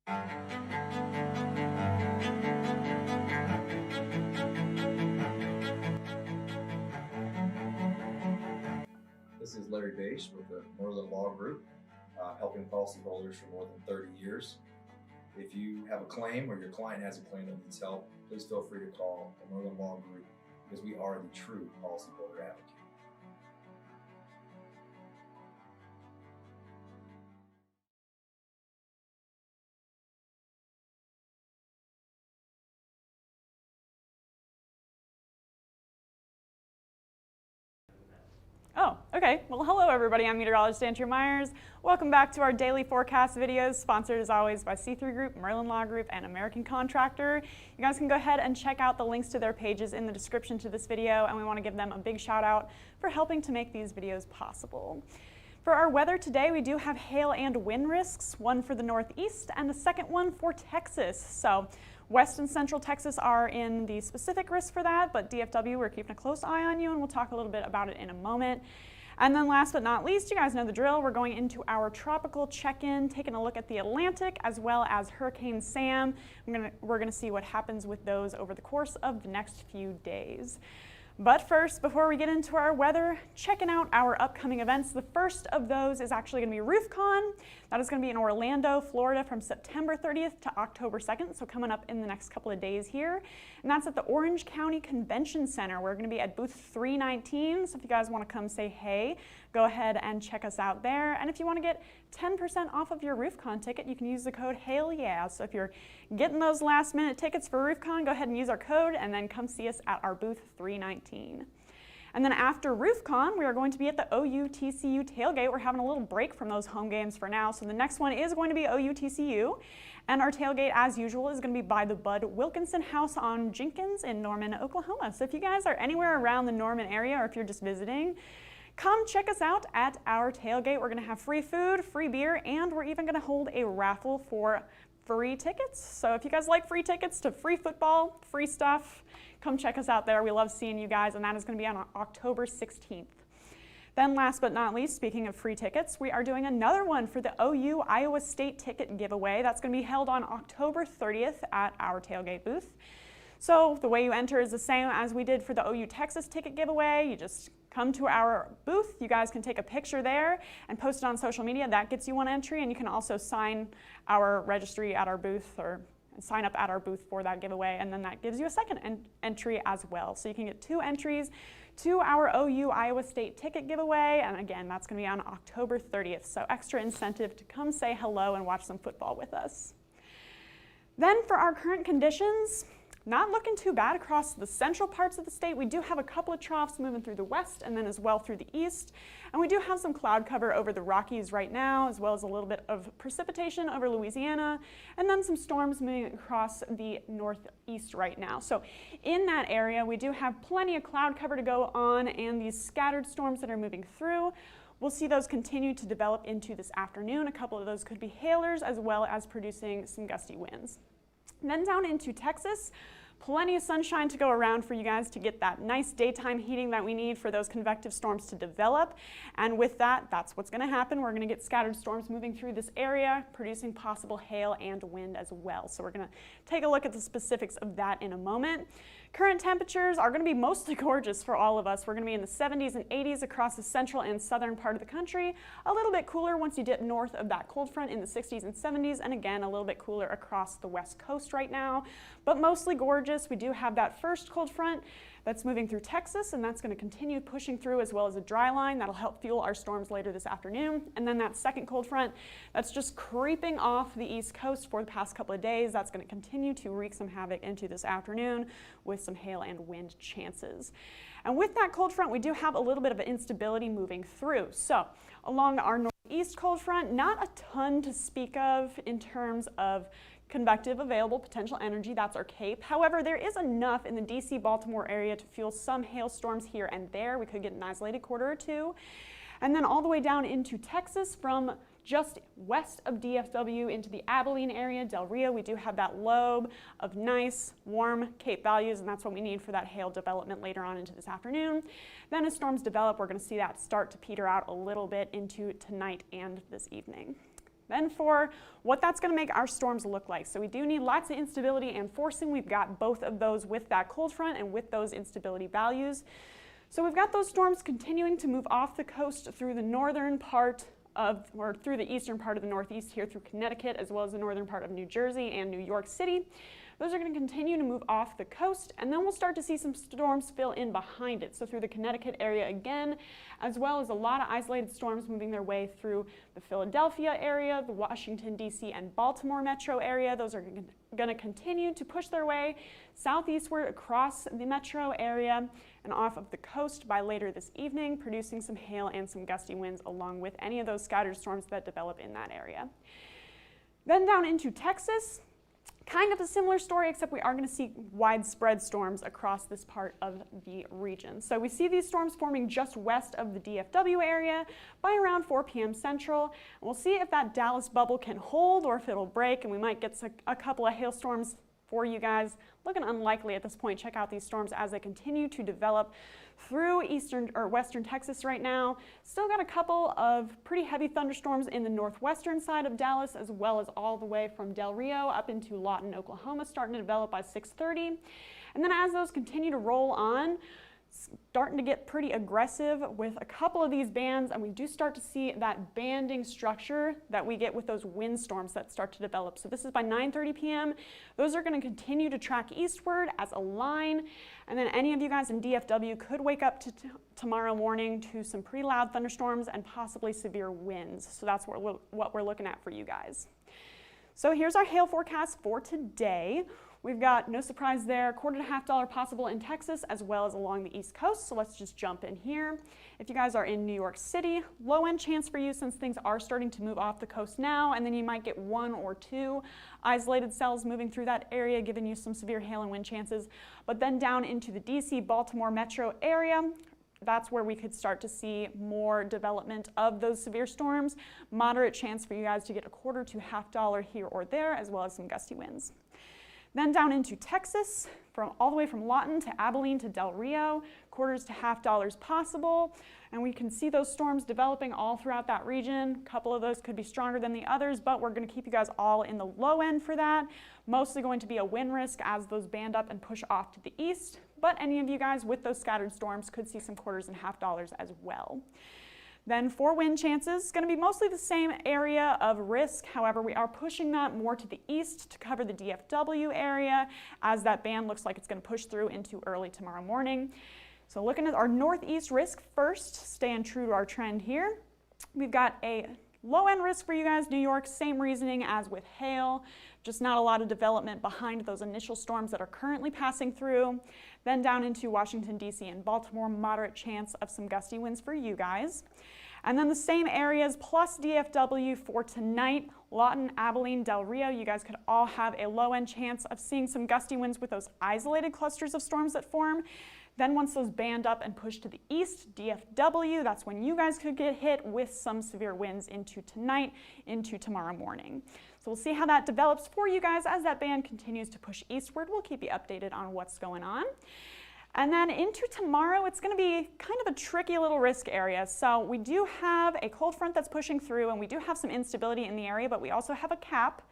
This is Larry Bache with the Merlin Law Group, helping policyholders for more than 30 years. If you have a claim or your client has a claim that needs help, please feel free to call the Merlin Law Group because we are the true policyholder advocate. Oh, okay. Well, hello everybody. I'm meteorologist Andrew Myers. Welcome back to our daily forecast videos, sponsored as always by C3 Group, Merlin Law Group, and American Contractor. You guys can go ahead and check out the links to their pages in the description to this video, and we want to give them a big shout out for helping to make these videos possible. For our weather today, we do have hail and wind risks, one for the northeast and the second one for Texas. So West and Central Texas are in the specific risk for that, but DFW, we're keeping a close eye on you, and we'll talk a little bit about it in a moment. And then last but not least, you guys know the drill. We're going into our tropical check-in, taking a look at the Atlantic as well as Hurricane Sam. We're gonna see what happens with those over the course of the next few days. But first, before we get into our weather, checking out our upcoming events. The first of those is actually going to be RoofCon. That is going to be in Orlando, Florida from September 30th to October 2nd, so coming up in the next couple of days here. And that's at the Orange County Convention Center. We're going to be at booth 319, so if you guys want to come say hey, go ahead and check us out there. And if you want to get 10% off of your RoofCon ticket, you can use the code HAILYEAH. So if you're getting those last minute tickets for RoofCon, go ahead and use our code and then come see us at our booth 319. And then after RoofCon, we are going to be at the OU-TCU tailgate. We're having a little break from those home games for now. So the next one is going to be OU-TCU. And our tailgate, as usual, is going to be by the Bud Wilkinson House on Jenkins in Norman, Oklahoma. So if you guys are anywhere around the Norman area, or if you're just visiting, come check us out at our tailgate. We're going to have free food, free beer, and we're even going to hold a raffle for free tickets. So if you guys like free tickets to free football, free stuff, come check us out there. We love seeing you guys, and that is going to be on October 16th. Then last but not least, speaking of free tickets, we are doing another one for the OU Iowa State ticket giveaway. That's going to be held on October 30th at our tailgate booth. So the way you enter is the same as we did for the OU Texas ticket giveaway. You just come to our booth. You guys can take a picture there and post it on social media. That gets you one entry, and you can also sign our registry at our booth or sign up at our booth for that giveaway, and then that gives you a second entry as well. So you can get 2 entries to our OU Iowa State ticket giveaway, and again, that's going to be on October 30th. So extra incentive to come say hello and watch some football with us. Then for our current conditions, not looking too bad across the central parts of the state. We do have a couple of troughs moving through the west and then as well through the east. And we do have some cloud cover over the Rockies right now, as well as a little bit of precipitation over Louisiana, and then some storms moving across the northeast right now. So in that area, we do have plenty of cloud cover to go on, and these scattered storms that are moving through, we'll see those continue to develop into this afternoon. A couple of those could be hailers as well as producing some gusty winds. And then down into Texas, plenty of sunshine to go around for you guys to get that nice daytime heating that we need for those convective storms to develop. And with that, that's what's going to happen. We're going to get scattered storms moving through this area, producing possible hail and wind as well. So we're going to take a look at the specifics of that in a moment. Current temperatures are going to be mostly gorgeous for all of us. We're going to be in the 70s and 80s across the central and southern part of the country. A little bit cooler once you dip north of that cold front in the 60s and 70s, and again, a little bit cooler across the west coast right now, but mostly gorgeous. We do have that first cold front that's moving through Texas, and that's going to continue pushing through, as well as a dry line that'll help fuel our storms later this afternoon. And then that second cold front that's just creeping off the east coast for the past couple of days, that's going to continue to wreak some havoc into this afternoon with some hail and wind chances. And with that cold front, we do have a little bit of instability moving through. So along our northeast cold front, not a ton to speak of in terms of convective available potential energy. That's our CAPE. However, there is enough in the DC Baltimore area to fuel some hailstorms here and there. We could get an isolated quarter or two. And then all the way down into Texas from just west of DFW into the Abilene area, Del Rio, we do have that lobe of nice warm CAPE values, and that's what we need for that hail development later on into this afternoon. Then as storms develop, we're going to see that start to peter out a little bit into tonight and this evening. Then for what that's going to make our storms look like. So we do need lots of instability and forcing. We've got both of those with that cold front and with those instability values. So we've got those storms continuing to move off the coast through the northern part of, or through the eastern part of the Northeast here through Connecticut, as well as the northern part of New Jersey and New York City. Those are going to continue to move off the coast, and then we'll start to see some storms fill in behind it. So through the Connecticut area again, as well as a lot of isolated storms moving their way through the Philadelphia area, the Washington, D.C. and Baltimore metro area. Those are going to continue to push their way southeastward across the metro area and off of the coast by later this evening, producing some hail and some gusty winds along with any of those scattered storms that develop in that area. Then down into Texas. Kind of a similar story, except we are going to see widespread storms across this part of the region. So we see these storms forming just west of the DFW area by around 4 p.m. Central. And we'll see if that Dallas bubble can hold or if it'll break, and we might get a couple of hailstorms for you guys. Looking unlikely at this point. Check out these storms as they continue to develop through eastern or western Texas right now. Still got a couple of pretty heavy thunderstorms in the northwestern side of Dallas, as well as all the way from Del Rio up into Lawton, Oklahoma, starting to develop by 6:30. And then as those continue to roll on, starting to get pretty aggressive with a couple of these bands, and we do start to see that banding structure that we get with those windstorms that start to develop. So this is by 9:30 p.m. Those are going to continue to track eastward as a line, and then any of you guys in DFW could wake up to tomorrow morning to some pretty loud thunderstorms and possibly severe winds. So that's what we're looking at for you guys. So here's our hail forecast for today. We've got, no surprise there, $1.25 possible in Texas as well as along the East Coast. So let's just jump in here. If you guys are in New York City, low end chance for you since things are starting to move off the coast now, and then you might get 1 or 2 isolated cells moving through that area, giving you some severe hail and wind chances. But then down into the DC, Baltimore metro area, that's where we could start to see more development of those severe storms. Moderate chance for you guys to get $0.25 to $0.50 here or there, as well as some gusty winds. Then down into Texas, all the way from Lawton to Abilene to Del Rio, $0.25 to $0.50 possible. And we can see those storms developing all throughout that region. A couple of those could be stronger than the others, but we're going to keep you guys all in the low end for that. Mostly going to be a wind risk as those band up and push off to the east. But any of you guys with those scattered storms could see some $0.25 and $0.50 as well. Then for wind chances, going to be mostly the same area of risk. However, we are pushing that more to the east to cover the DFW area as that band looks like it's going to push through into early tomorrow morning. So looking at our northeast risk first, staying true to our trend here. We've got a low end risk for you guys, New York, same reasoning as with hail, just not a lot of development behind those initial storms that are currently passing through. Then down into Washington, D.C. and Baltimore, moderate chance of some gusty winds for you guys. And then the same areas plus DFW for tonight, Lawton, Abilene, Del Rio, you guys could all have a low end chance of seeing some gusty winds with those isolated clusters of storms that form. Then once those band up and push to the east, DFW, that's when you guys could get hit with some severe winds into tonight, into tomorrow morning. So we'll see how that develops for you guys as that band continues to push eastward. We'll keep you updated on what's going on. And then into tomorrow, it's going to be kind of a tricky little risk area. So we do have a cold front that's pushing through, and we do have some instability in the area, but we also have a cap.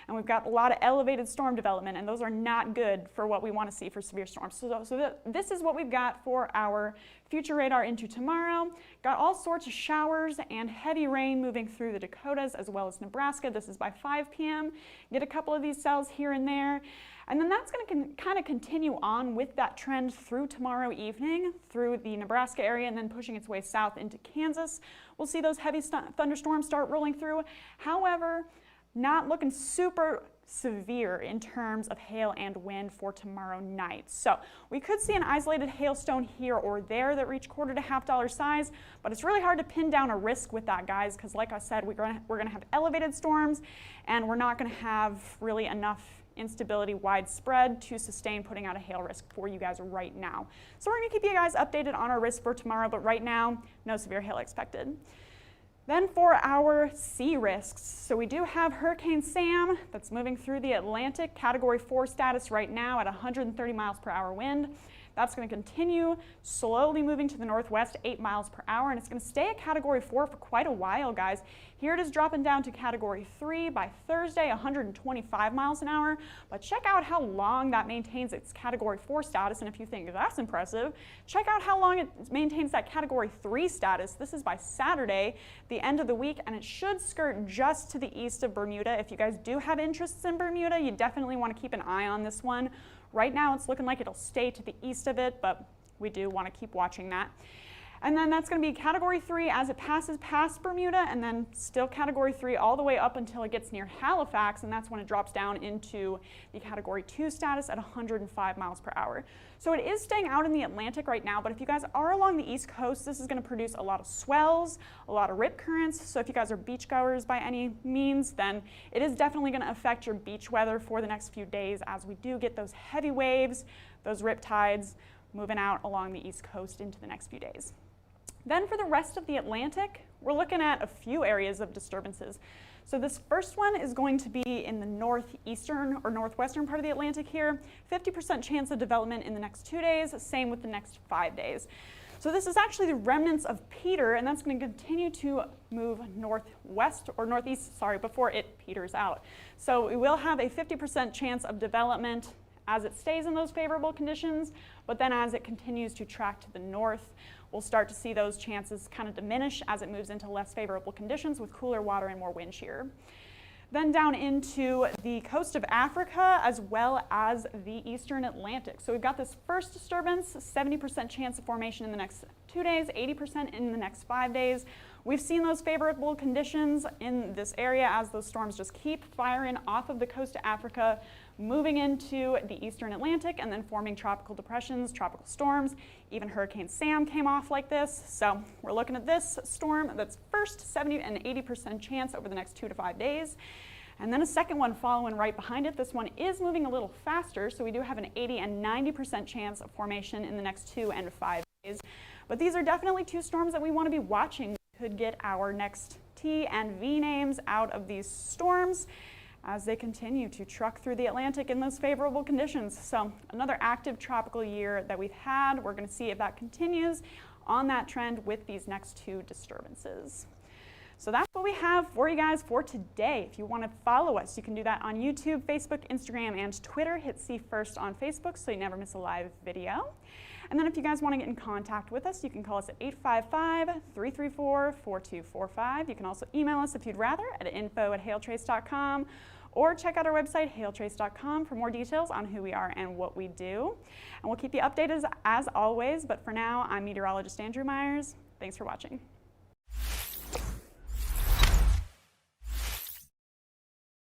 And we've got a lot of elevated storm development, and those are not good for what we want to see for severe storms. So this is what we've got for our future radar into tomorrow. Got all sorts of showers and heavy rain moving through the Dakotas as well as Nebraska. This is by 5 p.m. Get a couple of these cells here and there. And then that's going to kind of continue on with that trend through tomorrow evening, through the Nebraska area, and then pushing its way south into Kansas. We'll see those heavy thunderstorms start rolling through. However, not looking super severe in terms of hail and wind for tomorrow night. So we could see an isolated hailstone here or there that reach $0.25 to $0.50 size, but it's really hard to pin down a risk with that, guys, because like I said, we're going to have elevated storms, and we're not going to have really enough instability widespread to sustain putting out a hail risk for you guys right now. So we're going to keep you guys updated on our risk for tomorrow, but right now, no severe hail expected. Then for our sea risks, so we do have Hurricane Sam that's moving through the Atlantic, Category 4 status right now at 130 miles per hour wind. That's going to continue slowly moving to the northwest 8 miles per hour, and it's going to stay at Category 4 for quite a while, guys. Here it is dropping down to Category 3 by Thursday, 125 miles an hour. But check out how long that maintains its Category 4 status, and if you think that's impressive, check out how long it maintains that Category 3 status. This is by Saturday, the end of the week, and it should skirt just to the east of Bermuda. If you guys do have interests in Bermuda, you definitely want to keep an eye on this one. Right now it's looking like it'll stay to the east of it, but we do want to keep watching that. And then that's going to be Category 3 as it passes past Bermuda, and then still Category 3 all the way up until it gets near Halifax, and that's when it drops down into the Category 2 status at 105 miles per hour. So it is staying out in the Atlantic right now, but if you guys are along the East Coast, this is going to produce a lot of swells, a lot of rip currents. So if you guys are beachgoers by any means, then it is definitely going to affect your beach weather for the next few days, as we do get those heavy waves, those rip tides moving out along the East Coast into the next few days. Then for the rest of the Atlantic, we're looking at a few areas of disturbances. So this first one is going to be in the northeastern or northwestern part of the Atlantic here. 50% chance of development in the next 2 days, same with the next 5 days. So this is actually the remnants of Peter, and that's going to continue to move northwest or northeast, before it peters out. So we will have a 50% chance of development as it stays in those favorable conditions, but then as it continues to track to the north, we'll start to see those chances kind of diminish as it moves into less favorable conditions with cooler water and more wind shear. Then down into the coast of Africa as well as the eastern Atlantic. So we've got this first disturbance, 70% chance of formation in the next 2 days, 80% in the next 5 days. We've seen those favorable conditions in this area as those storms just keep firing off of the coast of Africa, moving into the eastern Atlantic and then forming tropical depressions, tropical storms. Even Hurricane Sam came off like this. So we're looking at this storm that's first 70 and 80% chance over the next 2 to 5 days. And then a second one following right behind it. This one is moving a little faster, so we do have an 80 and 90% chance of formation in the next 2 and 5 days. But these are definitely 2 storms that we want to be watching. We could get our next T and V names out of these storms as they continue to truck through the Atlantic in those favorable conditions. So another active tropical year that we've had. We're going to see if that continues on that trend with these next 2 disturbances. So that's what we have for you guys for today. If you want to follow us, you can do that on YouTube, Facebook, Instagram, and Twitter. Hit See First on Facebook so you never miss a live video. And then if you guys want to get in contact with us, you can call us at 855-334-4245. You can also email us if you'd rather at info@hailtrace.com, or check out our website, hailtrace.com, for more details on who we are and what we do. And we'll keep you updated as always, but for now, I'm meteorologist Andrew Myers. Thanks for watching.